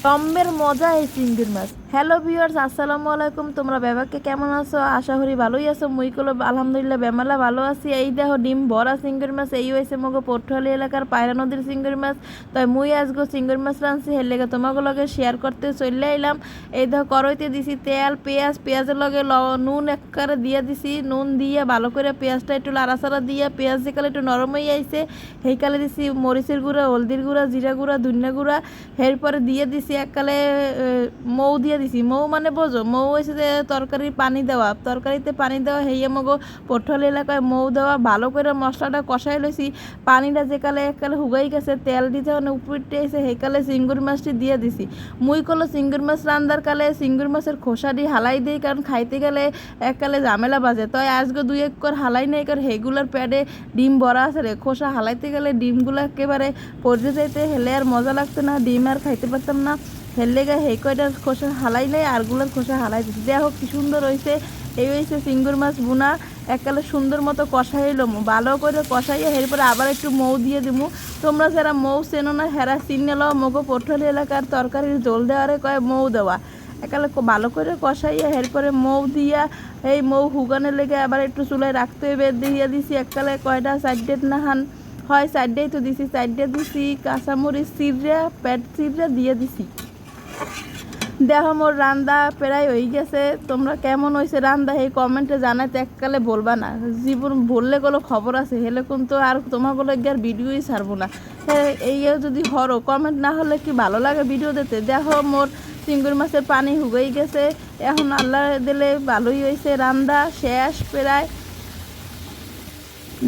টম্বের মজা এই চিংড়ির মাছ। হ্যালো ভিউয়ার্স, আসসালামু আলাইকুম। তোমরা ব্যাপারকে কেমন আছো? আশা করি ভালোই আছো। মুই কলো আলহামদুলিল্লাহ বেমালা ভালো আছি। এই দেখো ডিম ভরা চিংড়ির মাছ। এই হয়েছে মগো পটুয়ালি এলাকার পায়রা নদীর চিংড়ির মাছ। তাই মুই আজকে চিংড়ির মাছ রাঁধছি, হের লেগে তোমাকে লগে শেয়ার করতে চলে আইলাম। এই দেখো কড়াইতে দিছি তেল, পেঁয়াজের লগে নুন একবারে দিয়ে দিছি। নুন দিয়ে ভালো করে পেঁয়াজটা একটু লাড়াচাড়া দিয়ে পেঁয়াজ যেকালে একটু নরম হয়ে আইছে সেইকালে দিছি মরিচের গুঁড়া, হলদির গুঁড়া, জিরা গুঁড়া, ধনিয়া গুঁড়া। এরপরে দিয়ে দিছি এককালে মৌ দিয়ে দিছি। মৌ মানে বোঝো, মৌ হয়েছে যে তরকারির পানি দেওয়া, তরকারিতে পানি দেওয়া। হেয়ে মগো পটল এলাকায় মৌ দেওয়া। ভালো করে মশলাটা কষাই লইছি। পানিটা যেকালে এককালে হুগাই গেছে, তেল দিতে মানে উপরতে এসে সেইকালে চিংড়ি মাছটি দিয়ে দিছি। মুই কলো চিংড়ি মাছ রান্দার কালে চিংড়ি মাছের খোসা দিয়ে হালাই দিই, কারণ খাইতে গেলে এককালে ঝামেলা বাজে। তাই আজকে দুই এক কর হালাই নেই, কারণ হেগুলার প্যাডে ডিম ভরা আছে রে। খোসা হালাইতে গেলে ডিমগুলো একেবারে পড়ে যাইতে, হেলে আর মজা লাগতো না, ডিম আর খাইতে পারতাম না। হেললে গে হে কয়টার খোসা হালাইলে আরগুলোর খোসা হালাই দিচ্ছি। দেখো কি সুন্দর হয়েছে। এই হয়েছে চিংড়ি মাছ বুনা। এককালে সুন্দর মতো কষাইলো, ভালো করে কষাইয়া এরপরে আবার একটু মৌ দিয়ে দিমু। তোমরা যারা মৌ চেনো না হেরা চিনে লও। মগো পটল এলাকার তরকারির জল দেওয়ারে কয় মৌ দেওয়া। একালে ভালো করে কষাইয়া এরপরে মৌ দিয়া এই মৌ হুগানের লেগে আবার একটু চুলায় রাখতে হবে দিয়ে দিছি। এককালে কয়টা সাইডেট নাহান হয়, সাইডেই তো দিছি, সাইডে দিছি কাঁচামরিচ চিড়া, পেট চিড়া দিয়ে দিছি। দেখো মোর রান্দা প্রায় হয়ে গেছে। তোমরা কেমন হয়েছে রান্দা এই কমেন্টে জানাইতে এককালে বলবা না। জীবন বললে গেলো খবর আছে, হেলে কিন্তু আর তোমাগুলো আর ভিডিওই ছাড়বো না। এই যদি হরো কমেন্ট না হলে কি ভালো লাগে ভিডিও দিতে। দেখো মোর চিংড়ি মাছের পানি হুগেই গেছে। এখন আল্লাহ দিলে ভালোই হয়েছে, রান্দা শেষ প্রায়।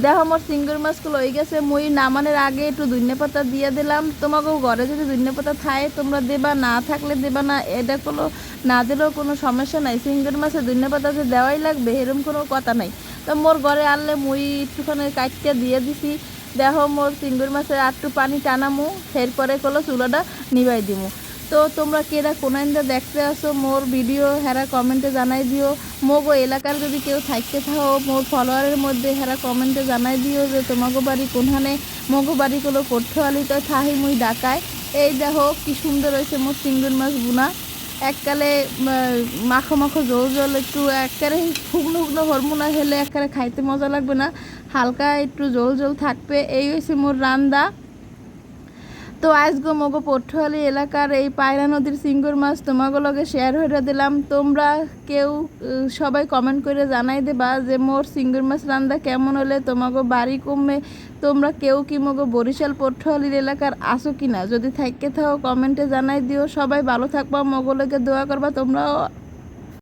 দেখো আমার চিংড়ি মাছগুলো হয়ে গেছে। মুই নামানোর আগে একটু ধনিয়া পাতা দিয়ে দিলাম। তোমাকেও ঘরে যদি ধনিয়া পাতা থাকে তোমরা দেবা, না থাকলে দেবা না। এটা কোনো না দিলেও কোনো সমস্যা নাই। চিংড়ি মাছে ধনিয়া পাতা যে দেওয়াই লাগবে এরকম কোনো কথা নাই। তো মোর ঘরে আনলে মুই একটুখানি কাটতে দিয়ে দিছি। দেখো মোর চিংড়ি মাছের একটু পানি টানামু, এরপরে কলো চুলাটা নিবাই দিমু। তো তোমরা কেরা কোনাইন্দা দেখতে আসো মোর ভিডিও হেরা কমেন্টে জানাই দিও। মোগো এলাকার যদি কেউ থাকতে থাকো মোর ফলোয়ারের মধ্যে হেরা কমেন্টে জানাই দিও যে তোমাগো বাড়ি কোনখানে। মোগো বাড়ি কোনো পটুয়ালি তো থাহি মুই ডাকায়। এই দেখো কি সুন্দর হয়েছে মোর চিংড়ি মাছ বুনা। এককালে মাখো মাখো জল জল একটু একবারে শুকনো শুকনো হরমোনা হেলে একবারে খাইতে মজা লাগবে না, হালকা একটু জল জল থাকবে। এই হয়েছে মোর রান্দা। তো আজকে মগো পটুয়ালি এলাকার এই পায়রা নদীর চিংড়ি মাছ তোমাকে লগে শেয়ার হয়ে দিলাম। তোমরা কেউ সবাই কমেন্ট করে জানাই দেবা যে মোর চিংড়ি মাছ রান্দা কেমন হলে তোমাকে বাড়ি কমে। তোমরা কেউ কি মগো বরিশাল পটুয়ালির এলাকার আসো কি না, যদি থাকতে থাও কমেন্টে জানাই দিও। সবাই ভালো থাকবা, মগো লগে দোয়া করবা। তোমরাও